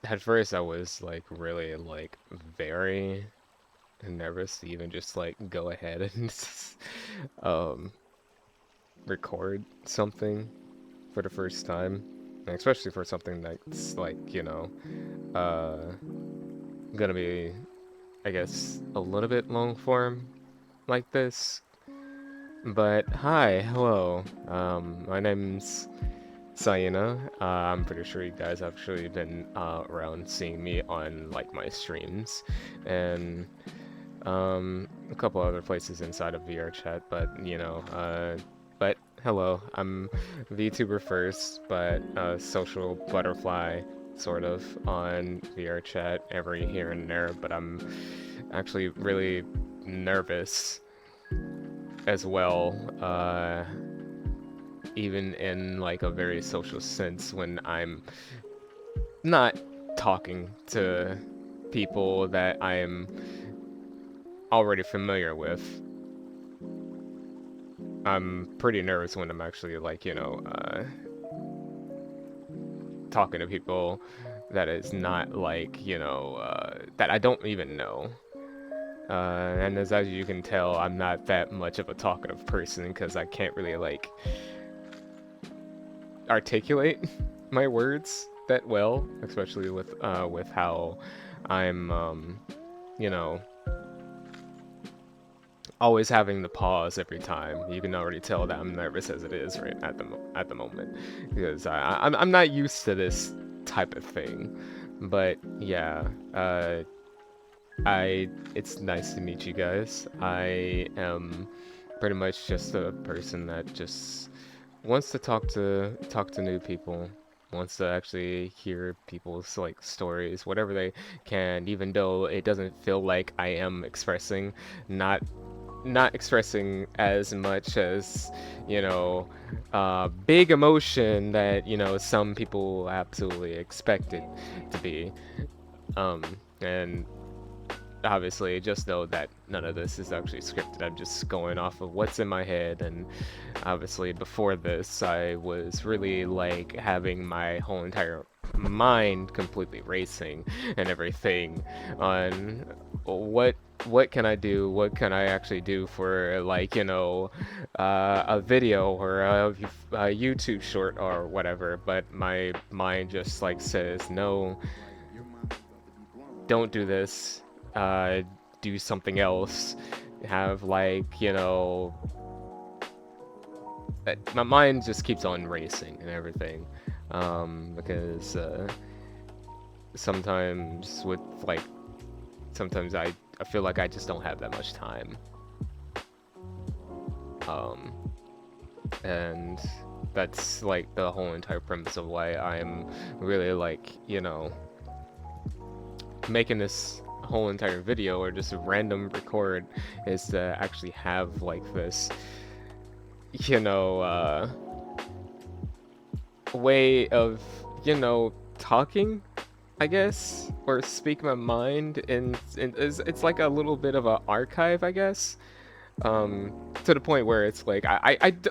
at first I was like really like very nervous to even just like go ahead and um record something for the first time, and especially for something that's like, uh gonna be, I guess, a little bit long form like this. But hi, hello. My name's Sayina. I'm pretty sure you guys have actually been around seeing me on like my streams and a couple other places inside of VR chat. But hello, I'm VTuber first, but social butterfly sort of on VR chat every here and there. But I'm actually really nervous as well. Even in like a very social sense when I'm not talking to people that I'm already familiar with. I'm pretty nervous when I'm actually like, talking to people that is not like, that I don't even know. And as you can tell, I'm not that much of a talkative person because I can't really like articulate my words that well, especially with how I'm you know always having to pause every time. You can already tell that I'm nervous as it is right at the moment because I'm not used to this type of thing. But yeah, I it's nice to meet you guys. I am pretty much just a person that just wants to talk to new people, wants to actually hear people's like stories, whatever they can, even though it doesn't feel like I am expressing, not not expressing as much as, big emotion that, some people absolutely expect it to be. Um, and obviously just know that none of this is actually scripted. I'm just going off of what's in my head. And obviously before this I was really like having my whole entire mind completely racing and everything on what can I do, what can I actually do for like, a video or a YouTube short or whatever. But my mind just like says no, don't do this, uh, do something else, have like, my mind just keeps on racing and everything. Because sometimes with like, sometimes I feel like I just don't have that much time. Um, and that's like the whole entire premise of why I'm really like, making this whole entire video or just a random record is to actually have like this, you know, uh, way of, talking, I guess, or speak my mind, and it's like a little bit of an archive, I guess, to the point where it's like,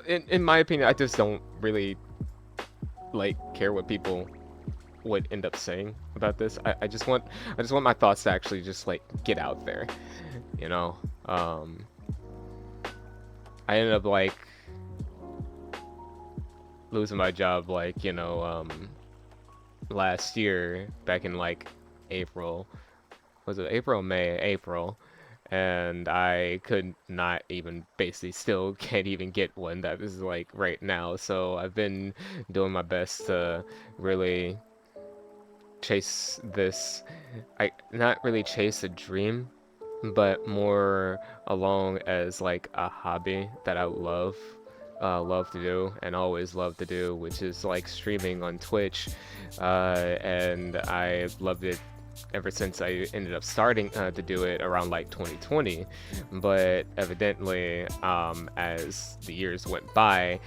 in my opinion, I just don't really like care what people would end up saying about this. I just want my thoughts to actually just like get out there, you know. I ended up like losing my job like, last year back in like April. Was it April, May, April? And I could not even basically still can't even get one that is like right now. So I've been doing my best to really chase this. I not really chase a dream, but more along as like a hobby that I love to do and always love to do, which is like streaming on Twitch. And I loved it ever since I ended up starting to do it around like 2020. But evidently, as the years went by,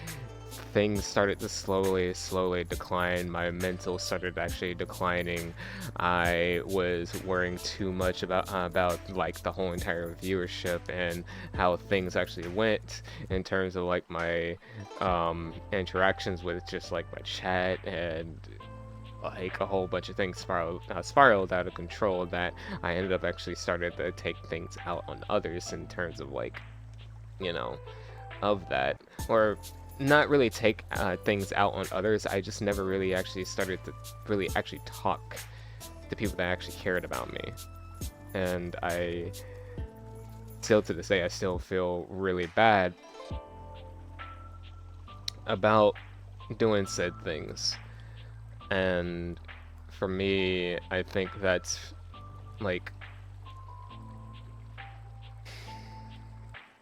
things started to slowly decline. My mental started actually declining. I was worrying too much about like the whole entire viewership and how things actually went in terms of like my interactions with just like my chat and like a whole bunch of things spiraled out of control, that I ended up actually started to take things out on others in terms of like, you know, of that, or not really take things out on others. I just never really actually started to really actually talk to people that actually cared about me, and I still to this day I still feel really bad about doing said things. And for me, I think that's like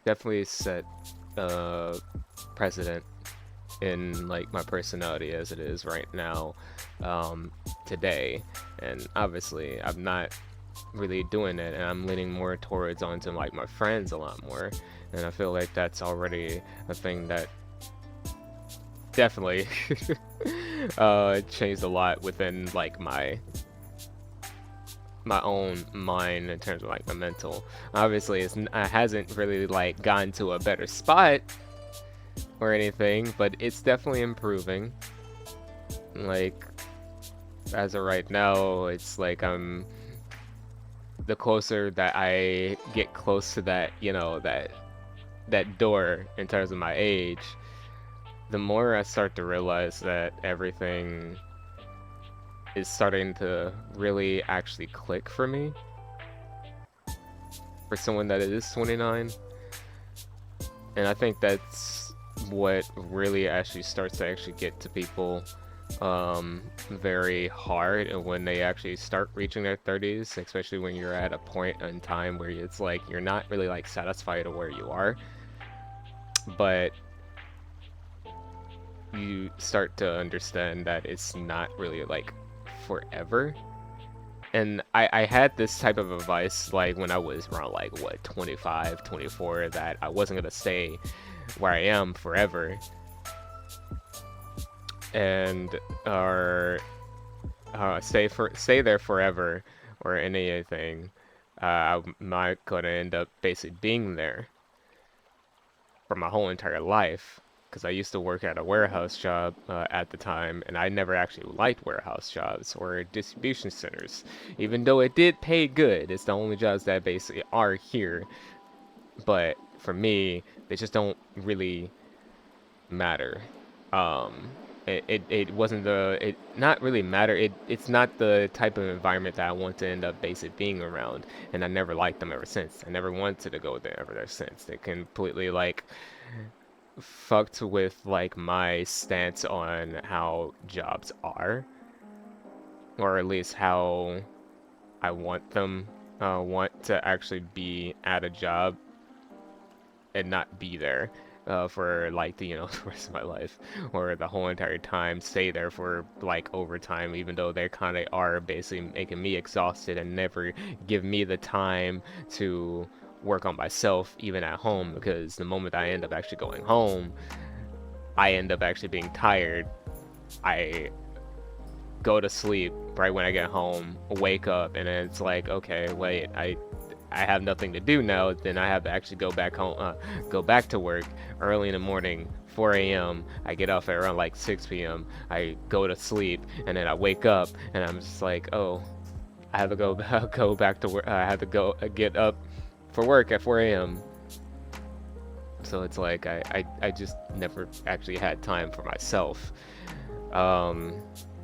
definitely set a precedent in like my personality as it is right now, today. And obviously I'm not really doing it, and I'm leaning more towards onto like my friends a lot more, and I feel like that's already a thing that definitely changed a lot within like my own mind in terms of like my mental. Obviously it hasn't really like gotten to a better spot or anything, but it's definitely improving. Like as of right now, it's like I'm the closer that I get close to that, you know, that door in terms of my age, the more I start to realize that everything is starting to really actually click for me. For someone that is 29. And I think that's what really actually starts to actually get to people very hard, and when they actually start reaching their 30s, especially when you're at a point in time where it's like you're not really like satisfied of where you are, but you start to understand that it's not really like forever. And I had this type of advice like when I was around like what 25, 24, that I wasn't gonna stay where I am forever, and or stay there forever or anything. I'm not gonna end up basically being there for my whole entire life, because I used to work at a warehouse job at the time, and I never actually liked warehouse jobs or distribution centers, even though it did pay good. It's the only jobs that basically are here, but for me, they just don't really matter. Um, it wasn't it not really matter. It's not the type of environment that I want to end up basically being around, and I never liked them ever since. I never wanted to go there ever since. They completely like fucked with like my stance on how jobs are, or at least how I want them want to actually be at a job and not be there for like the the rest of my life, or the whole entire time stay there for like overtime, even though they kind of are basically making me exhausted and never give me the time to work on myself even at home, because the moment I end up actually going home, I end up actually being tired. I go to sleep right when I get home, wake up, and then it's like, okay, wait, I have nothing to do now. Then I have to actually go back home, go back to work early in the morning, 4 a.m. I get off at around like 6 p.m. I go to sleep, and then I wake up, and I'm just like, oh, I have to go go back to work. I have to go get up for work at 4 a.m. So it's like I just never actually had time for myself. Um,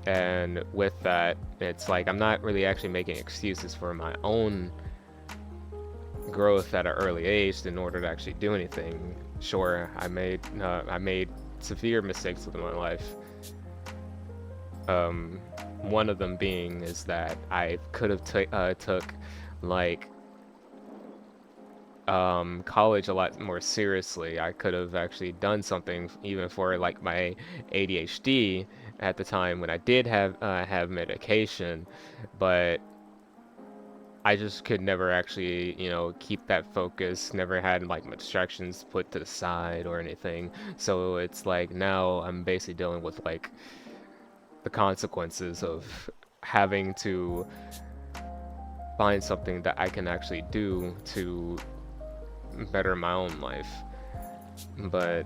and with that, it's like I'm not really actually making excuses for my own growth at an early age in order to actually do anything. Sure, I made severe mistakes within my life. Um, One of them being is that I could have took like college a lot more seriously. I could have actually done something even for like my ADHD at the time when I did have medication, but I just could never actually, keep that focus, never had like my distractions put to the side or anything. So it's like now I'm basically dealing with like the consequences of having to find something that I can actually do to better my own life. But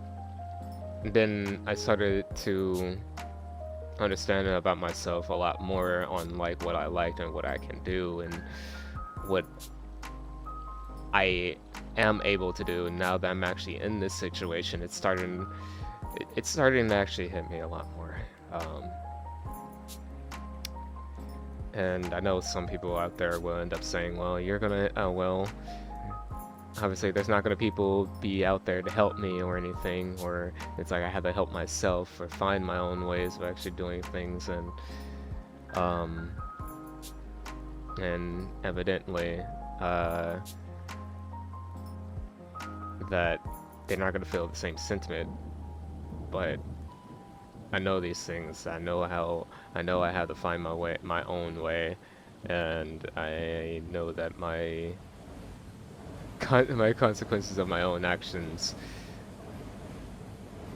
then I started to understanding about myself a lot more on like what I liked and what I can do and what I am able to do. And now that I'm actually in this situation, it's starting to actually hit me a lot more. And I know some people out there will end up saying, well, you're gonna, well, obviously there's not gonna people be out there to help me or anything, or it's like I had to help myself or find my own ways of actually doing things, um, and evidently, that they're not gonna feel the same sentiment, but I know these things. I know I have to find my own way, and I know that my consequences of my own actions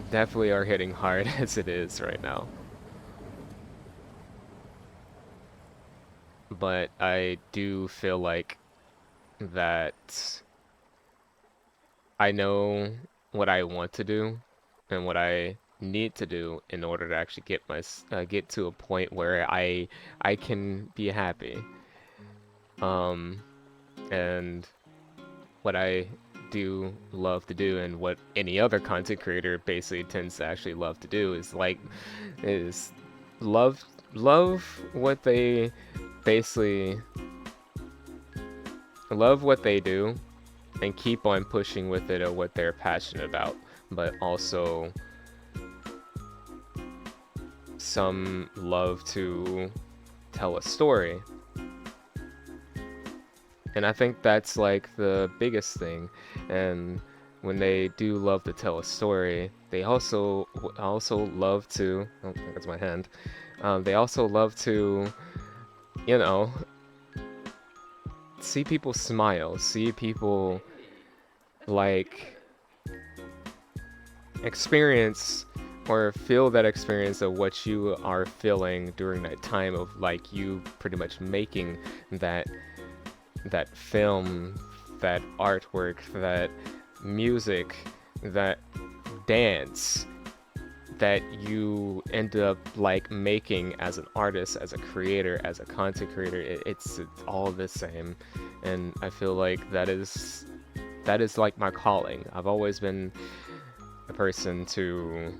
definitely are hitting hard as it is right now. But I do feel like that I know what I want to do and what I need to do in order to actually get to a point where I can be happy. Um, and what I do love to do and what any other content creator basically tends to actually love to do is love love what they basically love what they do and keep on pushing with it or what they're passionate about, but also some love to tell a story. And I think that's like the biggest thing. And when they do love to tell a story, they also love to, oh, that's my hand. They also love to, you know, see people smile, see people like experience or feel that experience of what you are feeling during that time of like you pretty much making that film, that artwork, that music, that dance that you end up like making as an artist, as a creator, as a content creator. It's all the same, and I feel like that is like my calling. I've always been a person to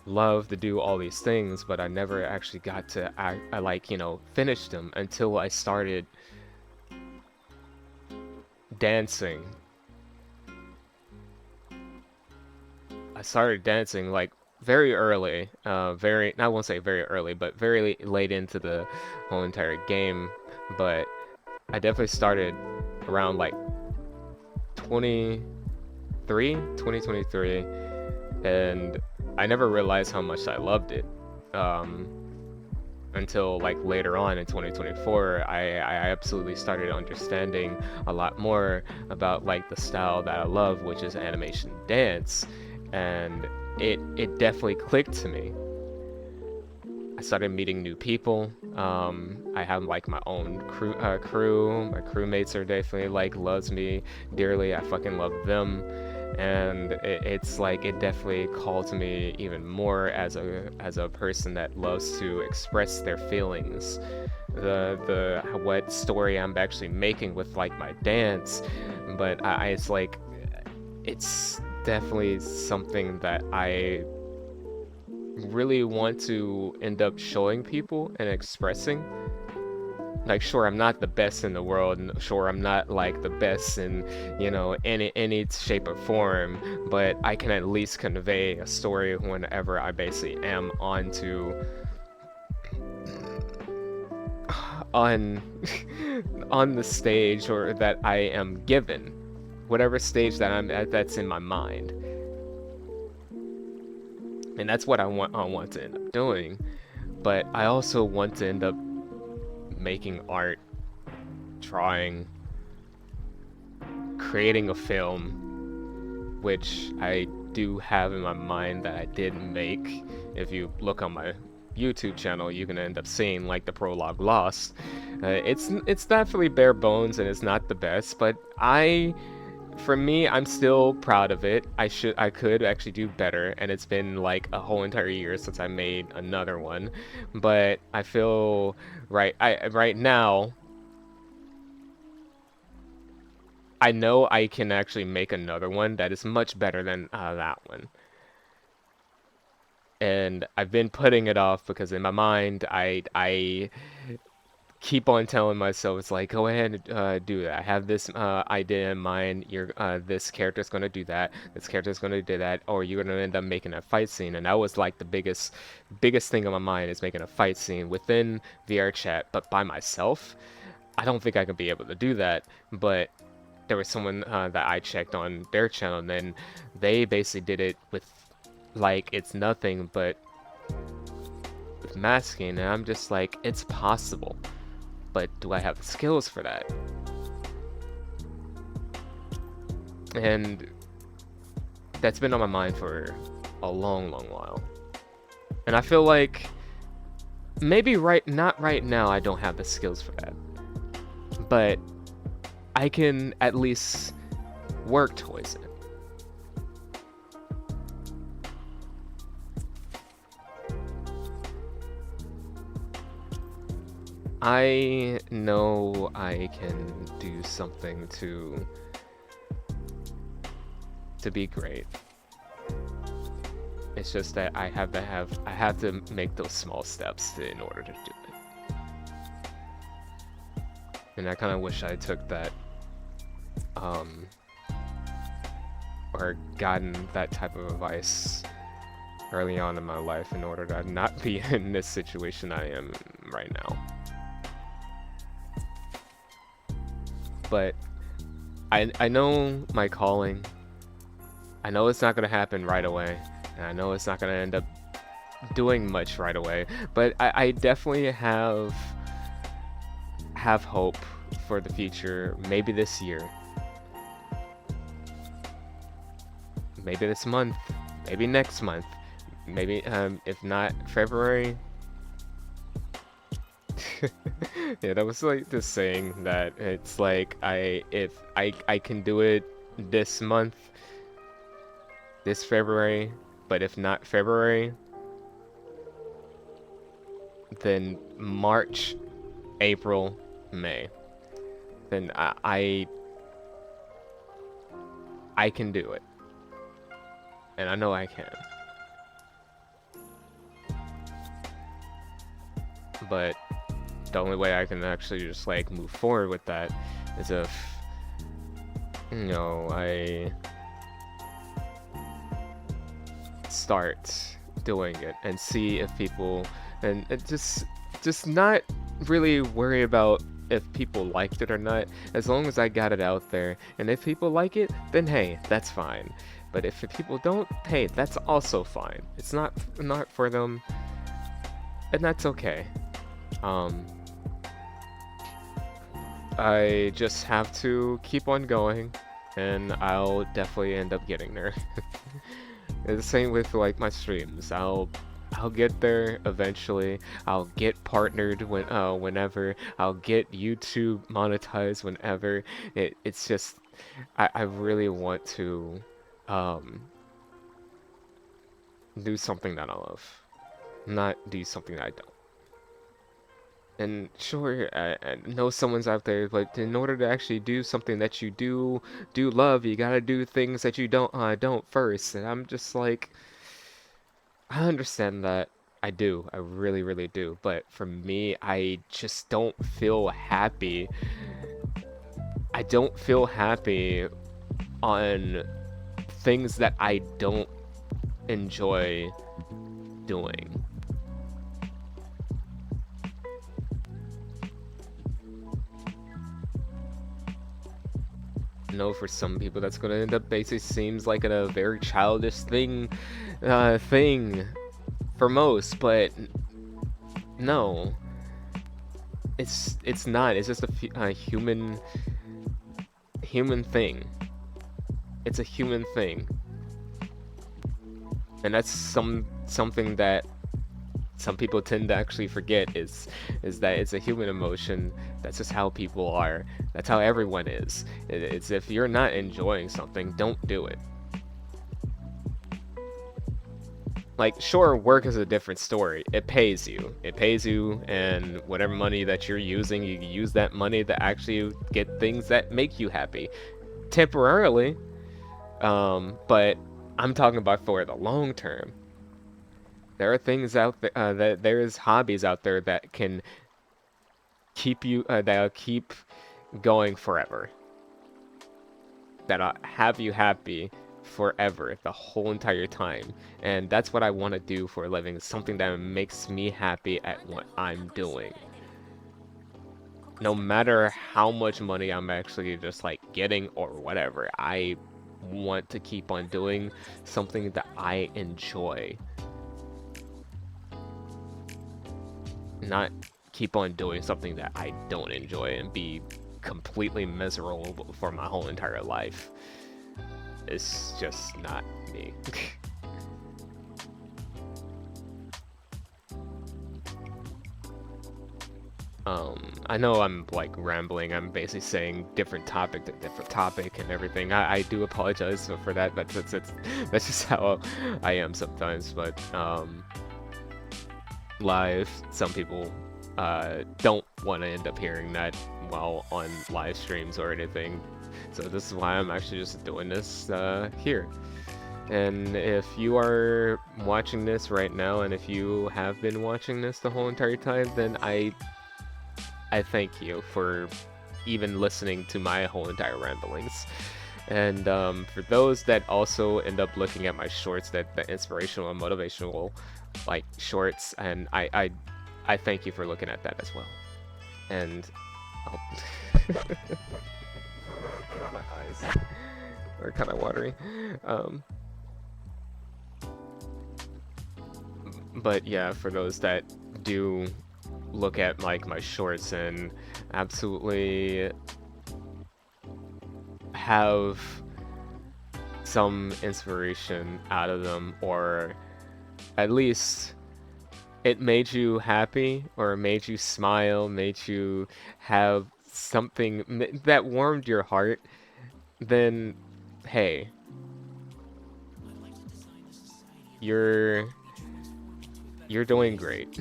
love to do all these things, but I never actually got to I like, you know, finish them until I started dancing. I started dancing like very early, I won't say very early, but very late into the whole entire game. But I definitely started around like 2023, and I never realized how much I loved it. Until like later on in 2024, I absolutely started understanding a lot more about like the style that I love, which is animation dance, and it definitely clicked to me. I started meeting new people. I have like my own crew. My crewmates are definitely like loves me dearly. I fucking love them, and it's like it definitely called to me even more as a person that loves to express their feelings. The what story I'm actually making with like my dance, but it's like it's definitely something that I really want to end up showing people and expressing. Like, sure, I'm not the best in the world, and sure, I'm not like the best in, you know, any shape or form, but I can at least convey a story whenever I basically am on on the stage or that I am given, whatever stage that I'm at that's in my mind. And that's what I want to end up doing. But I also want to end up making art, drawing, creating a film, which I do have in my mind that I did make. If you look on my YouTube channel, you can end up seeing like the prologue Lost. It's definitely bare bones and it's not the best, but I for me, I'm still proud of it. I could actually do better, and it's been like a whole entire year since I made another one. But I feel right now, I know I can actually make another one that is much better than that one. And I've been putting it off because in my mind, I keep on telling myself it's like go ahead and do that. I have this idea in mind. You're this character's gonna do that. This character's gonna do that, or you're gonna end up making a fight scene. And that was like the biggest thing on my mind is making a fight scene within VR chat, but by myself. I don't think I could be able to do that. But there was someone that I checked on their channel, and then they basically did it with like it's nothing but with masking, and I'm just like it's possible. But do I have the skills for that? And that's been on my mind for a long, long while. And I feel like maybe not right now I don't have the skills for that. But I can at least work towards it. I know I can do something to be great. It's just that I have to make those small steps in order to do it. And I kind of wish I took that or gotten that type of advice early on in my life in order to not be in this situation I am right now. But I know my calling. I know it's not gonna happen right away, and I know it's not gonna end up doing much right away. But I definitely have hope for the future. Maybe this year, maybe this month, maybe next month, maybe if not February. Yeah, that was like the saying that it's like if I can do it this month, this February, but if not February, then March, April, May. Then I can do it. And I know I can. But the only way I can actually just like move forward with that is if I start doing it and see if people and just not really worry about if people liked it or not, as long as I got it out there. And if people like it, then hey, that's fine. But if people don't, hey, that's also fine. It's not for them, and that's okay. I just have to keep on going, and I'll definitely end up getting there. The same with like my streams. I'll get there eventually. I'll get partnered whenever. I'll get YouTube monetized whenever. It's just I really want to do something that I love, not do something that I don't. And sure, I know someone's out there, but in order to actually do something that you do love, you gotta do things that you don't first. And I'm just like, I understand that. I do. I really, really do. But for me, I just don't feel happy. I don't feel happy on things that I don't enjoy doing. I know for some people that's gonna end up basically seems like a very childish thing for most, but no, it's not. It's just a human thing. It's a human thing, and that's something that some people tend to actually forget is that it's a human emotion. That's just how people are. That's how everyone is. It's if you're not enjoying something, don't do it. Like, sure, work is a different story. It pays you. It pays you, and whatever money that you're using, you use that money to actually get things that make you happy. Temporarily, but I'm talking about for the long term. There are things out there, that there's hobbies out there that can keep you, that'll keep going forever. That'll have you happy forever, the whole entire time. And that's what I want to do for a living, something that makes me happy at what I'm doing. No matter how much money I'm actually just like getting or whatever, I want to keep on doing something that I enjoy. Not keep on doing something that I don't enjoy and be completely miserable for my whole entire life. It's just not me. I know I'm like rambling. I'm basically saying different topic to different topic and everything. I do apologize for that, but that's just how I am sometimes. But live, some people don't want to end up hearing that while on live streams or anything. So this is why I'm actually just doing this here. And if you are watching this right now, and if you have been watching this the whole entire time, then I thank you for even listening to my whole entire ramblings. And for those that also end up looking at my shorts, the inspirational and motivational like shorts, and I thank you for looking at that as well. And oh. My eyes are kind of watery. But yeah, for those that do look at like my shorts and absolutely have some inspiration out of them, or at least it made you happy or made you smile, made you have something that warmed your heart, then hey, you're doing great.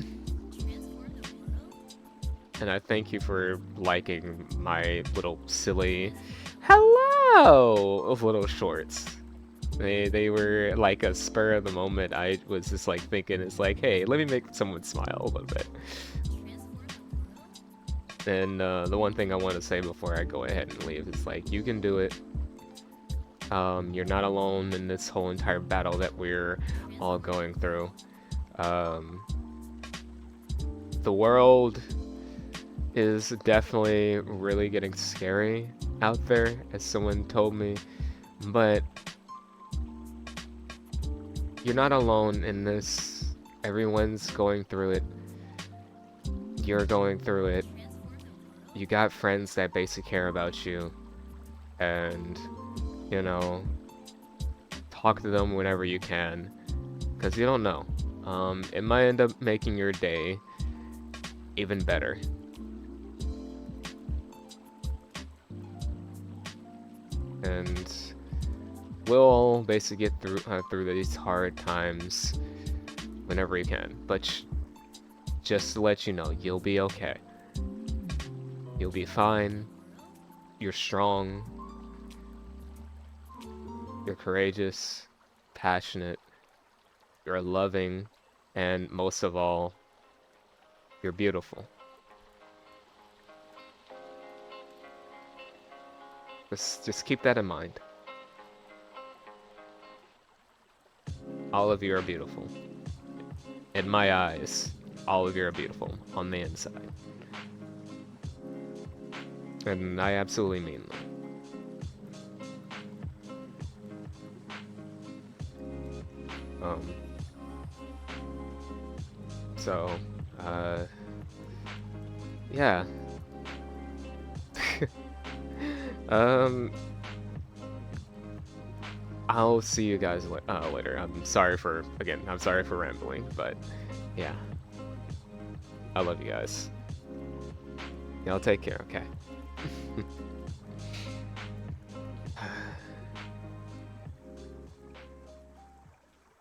And I thank you for liking my little silly hello of little shorts. They were like a spur of the moment. I was just like thinking, it's like, hey, let me make someone smile a little bit. And the one thing I want to say before I go ahead and leave is like, you can do it. You're not alone in this whole entire battle that we're all going through. The world is definitely really getting scary out there, as someone told me, but you're not alone in this. Everyone's going through it. You're going through it. You got friends that basically care about you, and you know, talk to them whenever you can, because you don't know. It might end up making your day even better. And we'll basically get through these hard times whenever you can. But just to let you know, you'll be okay. You'll be fine. You're strong. You're courageous, passionate. You're loving, and most of all, you're beautiful. Just keep that in mind. All of you are beautiful. In my eyes, all of you are beautiful on the inside. And I absolutely mean that. So, yeah. I'll see you guys later. I'm sorry for rambling, but yeah. I love you guys. Y'all take care, okay?